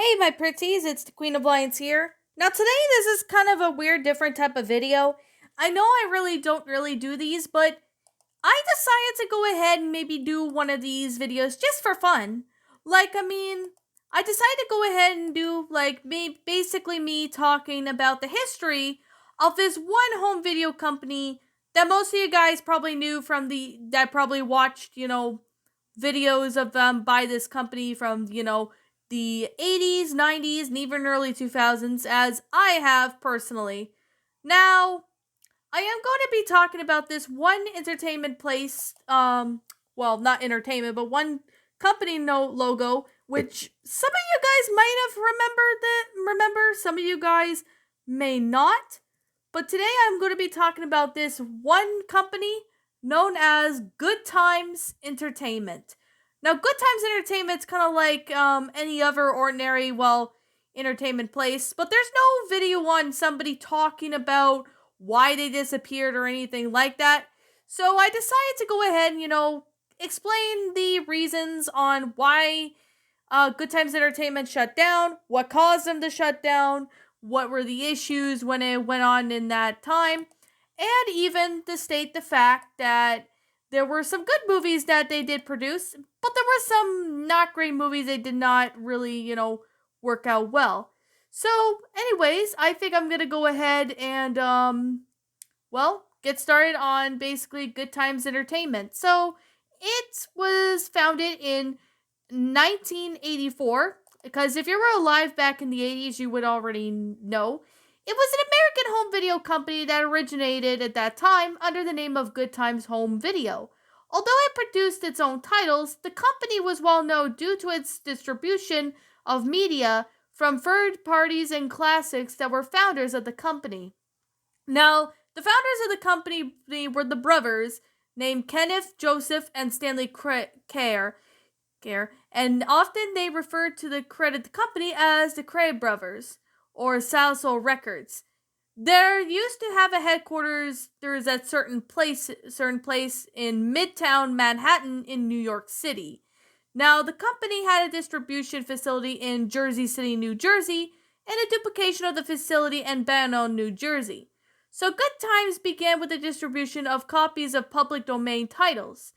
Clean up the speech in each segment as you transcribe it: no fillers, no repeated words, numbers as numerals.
Hey, my pretties, it's the Queen of Lions here. Now, today this is kind of a weird, different type of video. I know I really don't really do these, but I decided to go ahead and maybe do one of these videos just for fun. I decided to go ahead and do, basically me talking about the history of this one home video company that most of you guys probably knew that probably watched, videos of them by this company from, the 80s, 90s, and even early 2000s, as I have personally. Now, I am going to be talking about this one entertainment place, not entertainment, but one company logo, which some of you guys might have remember, some of you guys may not. But today I'm going to be talking about this one company known as Good Times Entertainment. Now, Good Times Entertainment's kind of like any other ordinary, entertainment place, but there's no video on somebody talking about why they disappeared or anything like that. So I decided to go ahead and, explain the reasons on why Good Times Entertainment shut down, what caused them to shut down, what were the issues when it went on in that time, and even to state the fact that there were some good movies that they did produce, but there were some not great movies they did not really, work out well. So, anyways, I think I'm gonna go ahead and get started on basically Good Times Entertainment. So, it was founded in 1984, because if you were alive back in the 80s, you would already know. It was an American home video company that originated at that time under the name of Good Times Home Video. Although it produced its own titles, the company was well known due to its distribution of media from third parties and classics that were founders of the company. Now, the founders of the company were the brothers named Kenneth, Joseph, and Stanley Care, and often they referred to the company as the Cray Brothers or Salsoul Records. They're used to have a headquarters. There's a certain place in Midtown Manhattan in New York City. Now, the company had a distribution facility in Jersey City, New Jersey, and a duplication of the facility in Bayonne, New Jersey. So Good Times began with the distribution of copies of public domain titles.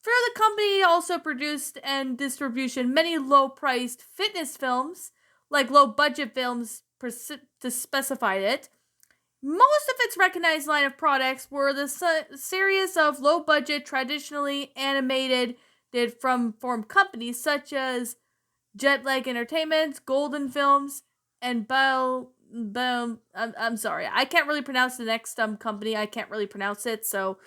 For the company also produced and distribution many low-priced fitness films, like low-budget films to specify it. Most of its recognized line of products were the series of low-budget, traditionally animated from companies such as Jetlag Entertainment, Golden Films, and I'm sorry, I can't really pronounce the next company. I can't really pronounce it, so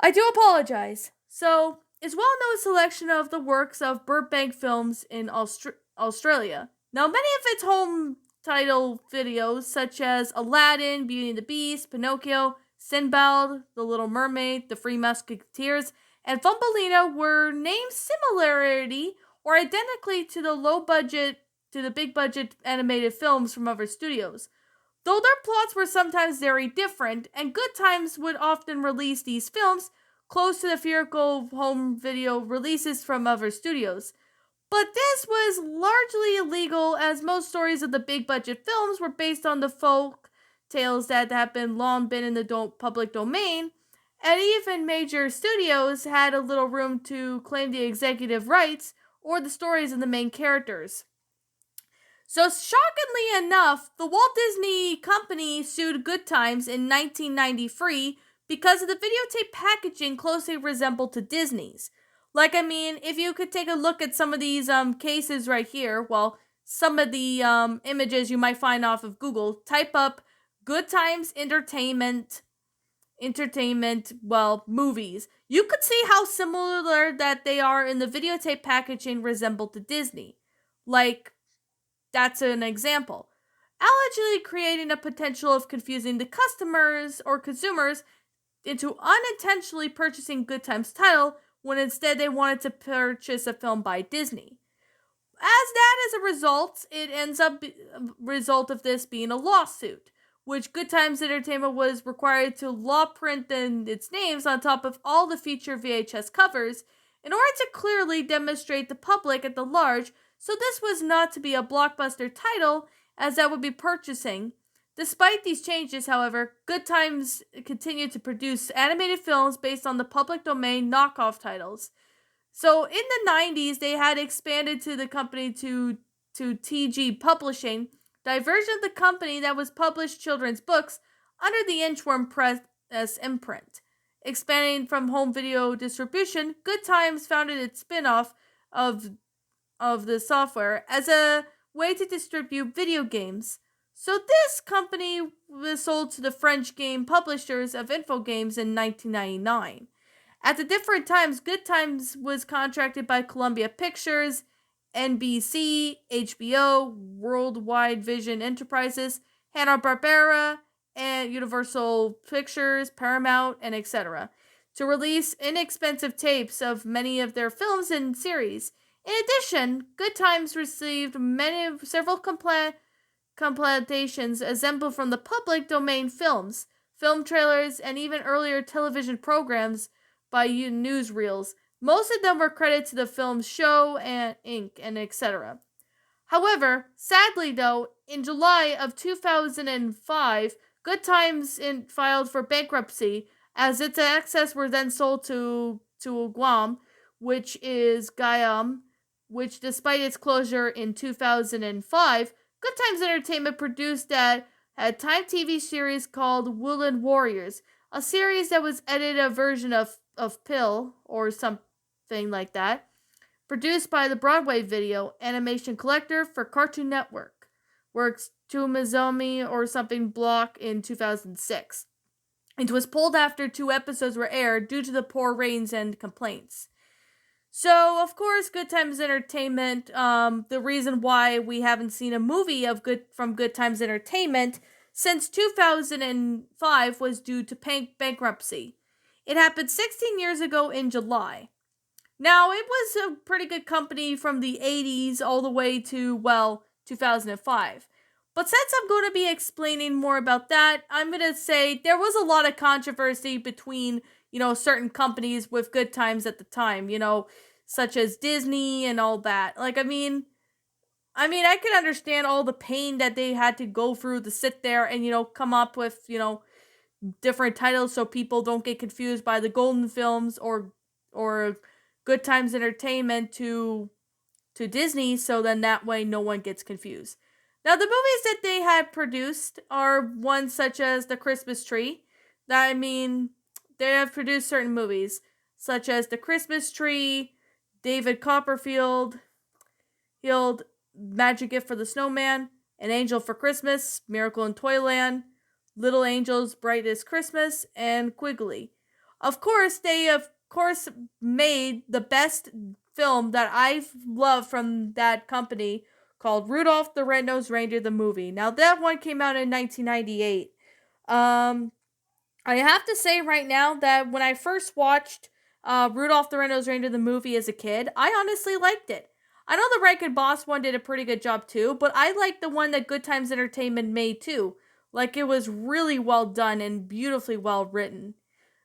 I do apologize. So, it's well known selection of the works of Burbank Films in Australia. Now, many of its home title videos, such as Aladdin, Beauty and the Beast, Pinocchio, Sinbad, The Little Mermaid, The Three Musketeers, and Thumbelina, were named similarity or identically to the big budget animated films from other studios. Though their plots were sometimes very different, and Good Times would often release these films close to the theatrical home video releases from other studios. But this was largely illegal, as most stories of the big budget films were based on the folk tales that have long been in the public domain, and even major studios had a little room to claim the executive rights or the stories of the main characters. So, shockingly enough, the Walt Disney Company sued Good Times in 1993 because of the videotape packaging closely resembled to Disney's. If you could take a look at some of these cases right here, some of the images you might find off of Google, type up Good Times movies. You could see how similar that they are in the videotape packaging resemble to Disney. That's an example. Allegedly creating a potential of confusing the customers or consumers into unintentionally purchasing Good Times title when instead they wanted to purchase a film by Disney. As a result, it ends up result of this being a lawsuit, which Good Times Entertainment was required to law print its names on top of all the feature VHS covers in order to clearly demonstrate the public at the large so this was not to be a blockbuster title as that would be purchasing. Despite these changes, however, Good Times continued to produce animated films based on the public domain knockoff titles. So in the 90s, they had expanded to the company to TG Publishing, diversion of the company that was published children's books under the Inchworm Press imprint. Expanding from home video distribution, Good Times founded its spin-off of the software as a way to distribute video games. So this company was sold to the French game publishers of Infogames in 1999. At the different times, Good Times was contracted by Columbia Pictures, NBC, HBO, Worldwide Vision Enterprises, Hanna-Barbera, and Universal Pictures, Paramount, and etc. to release inexpensive tapes of many of their films and series. In addition, Good Times received several compilations assembled from the public domain films, film trailers, and even earlier television programs by newsreels. Most of them were credited to the film's show and Inc. and etc. However, sadly though, in July of 2005, Good Times filed for bankruptcy as its assets were then sold to Guam, which is Guyam, which despite its closure in 2005, Good Times Entertainment produced a Time TV series called Woodland Warriors, a series that was edited a version of Pill or something like that, produced by the Broadway Video Animation Collector for Cartoon Network, works Tumizomi or something block in 2006. It was pulled after 2 episodes were aired due to the poor ratings and complaints. So, of course, Good Times Entertainment, the reason why we haven't seen a movie from Good Times Entertainment since 2005 was due to bankruptcy. It happened 16 years ago in July. Now, it was a pretty good company from the 80s all the way to, 2005. But since I'm going to be explaining more about that, I'm going to say there was a lot of controversy between, certain companies with Good Times at the time, such as Disney and all that. I mean, I could understand all the pain that they had to go through to sit there and, come up with, different titles so people don't get confused by the Golden Films or Good Times Entertainment to Disney, so then that way no one gets confused. Now, the movies that they had produced are ones such as The Christmas Tree. They have produced certain movies, such as The Christmas Tree, David Copperfield, Magic Gift for the Snowman, An Angel for Christmas, Miracle in Toyland, Little Angels, Brightest Christmas, and Quigley. Of course, they made the best film that I've loved from that company called Rudolph the Red-Nosed Reindeer the movie. Now, that one came out in 1998. I have to say right now that when I first watched Rudolph the Red-Nosed Reindeer the movie as a kid, I honestly liked it. I know the Rankin Boss one did a pretty good job too, but I liked the one that Good Times Entertainment made too. It was really well done and beautifully well written.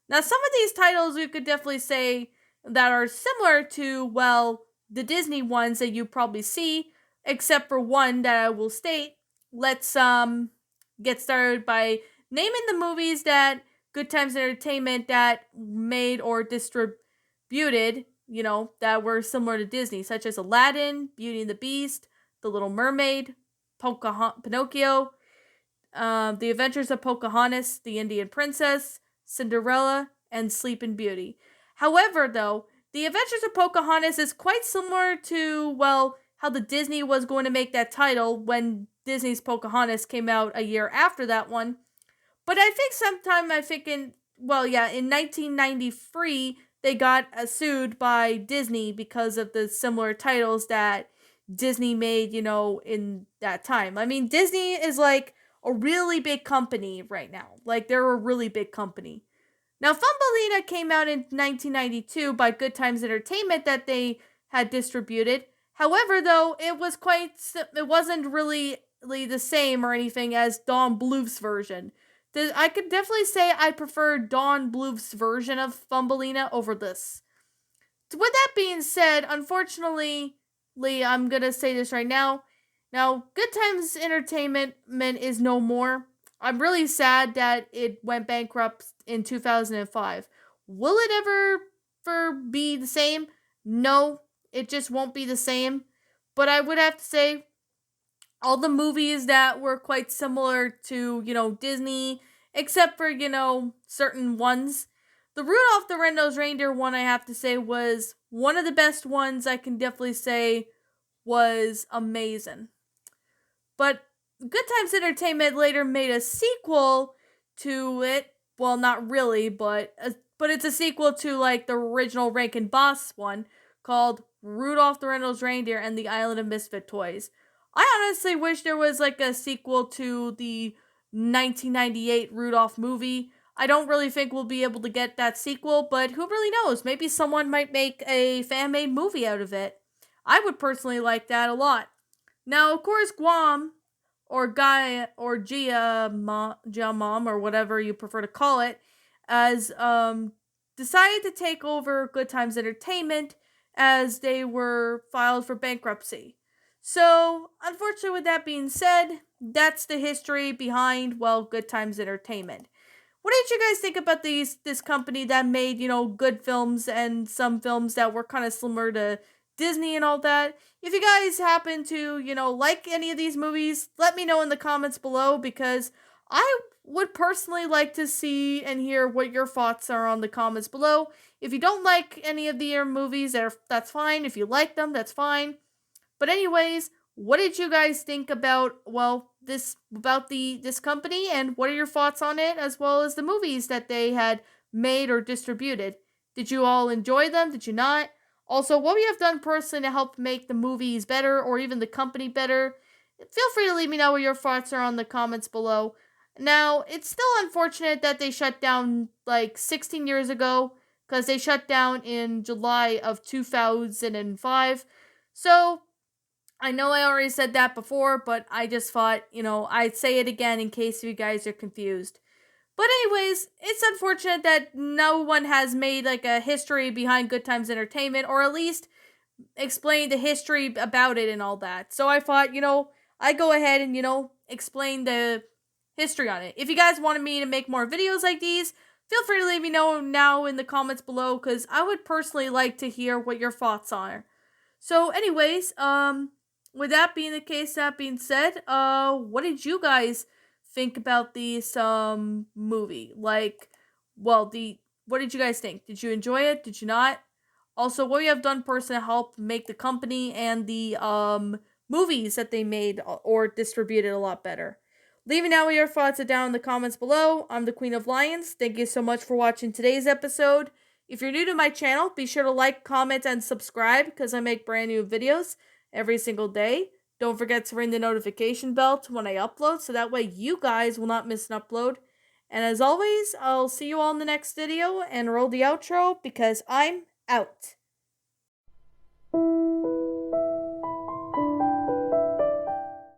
Now, some of these titles you could definitely say that are similar to, the Disney ones that you probably see, except for one that I will state. Let's get started by naming the movies that Good Times Entertainment that made or distributed, that were similar to Disney, such as Aladdin, Beauty and the Beast, The Little Mermaid, Pinocchio, The Adventures of Pocahontas, The Indian Princess, Cinderella, and Sleeping Beauty. However, though, The Adventures of Pocahontas is quite similar to, how the Disney was going to make that title when Disney's Pocahontas came out a year after that one. But I think in 1993, they got sued by Disney because of the similar titles that Disney made, in that time. Disney is a really big company right now. They're a really big company. Now, Thumbelina came out in 1992 by Good Times Entertainment that they had distributed. However, though, it wasn't really the same or anything as Don Bluth's version. I could definitely say I prefer Don Bluth's version of Thumbelina over this. With that being said, unfortunately, Lee, I'm gonna say this right now. Now, Good Times Entertainment is no more. I'm really sad that it went bankrupt in 2005. Will it ever be the same? No, it just won't be the same. But I would have to say all the movies that were quite similar to, Disney, except for, certain ones. The Rudolph the Red-Nosed Reindeer one, I have to say, was one of the best ones. I can definitely say was amazing. But Good Times Entertainment later made a sequel to it. Well, not really, but it's a sequel to like the original Rankin Boss one called Rudolph the Red-Nosed Reindeer and the Island of Misfit Toys. I honestly wish there was like a sequel to the 1998 Rudolph movie. I don't really think we'll be able to get that sequel, but who really knows? Maybe someone might make a fan made movie out of it. I would personally like that a lot. Now, of course, Guam or Gaia or Gia Mom or whatever you prefer to call it, as decided to take over Good Times Entertainment as they were filed for bankruptcy. So, unfortunately, with that being said, that's the history behind Good Times Entertainment. What did you guys think about this company that made, good films and some films that were kind of similar to Disney and all that? If you guys happen to, like any of these movies, let me know in the comments below because I would personally like to see and hear what your thoughts are on the comments below. If you don't like any of the movies, that's fine. If you like them, that's fine. But anyways, what did you guys think about this company and what are your thoughts on it as well as the movies that they had made or distributed? Did you all enjoy them? Did you not? Also, what we have done personally to help make the movies better or even the company better? Feel free to leave me know what your thoughts are on the comments below. Now, it's still unfortunate that they shut down like 16 years ago because they shut down in July of 2005. So, I know I already said that before, but I just thought, I'd say it again in case you guys are confused. But anyways, it's unfortunate that no one has made like a history behind Good Times Entertainment or at least explained the history about it and all that. So I thought, I go ahead and, explain the history on it. If you guys wanted me to make more videos like these, feel free to leave me know now in the comments below cuz I would personally like to hear what your thoughts are. So anyways, with that being the case, that being said, what did you guys think about this movie? Like, what did you guys think? Did you enjoy it? Did you not? Also, what you have done personally to help make the company and the movies that they made or distributed a lot better. Leave me now with your thoughts down in the comments below. I'm the Queen of Lions. Thank you so much for watching today's episode. If you're new to my channel, be sure to like, comment, and subscribe because I make brand new videos every single day. Don't forget to ring the notification bell when I upload so that way you guys will not miss an upload. And as always, I'll see you all in the next video and roll the outro because I'm out.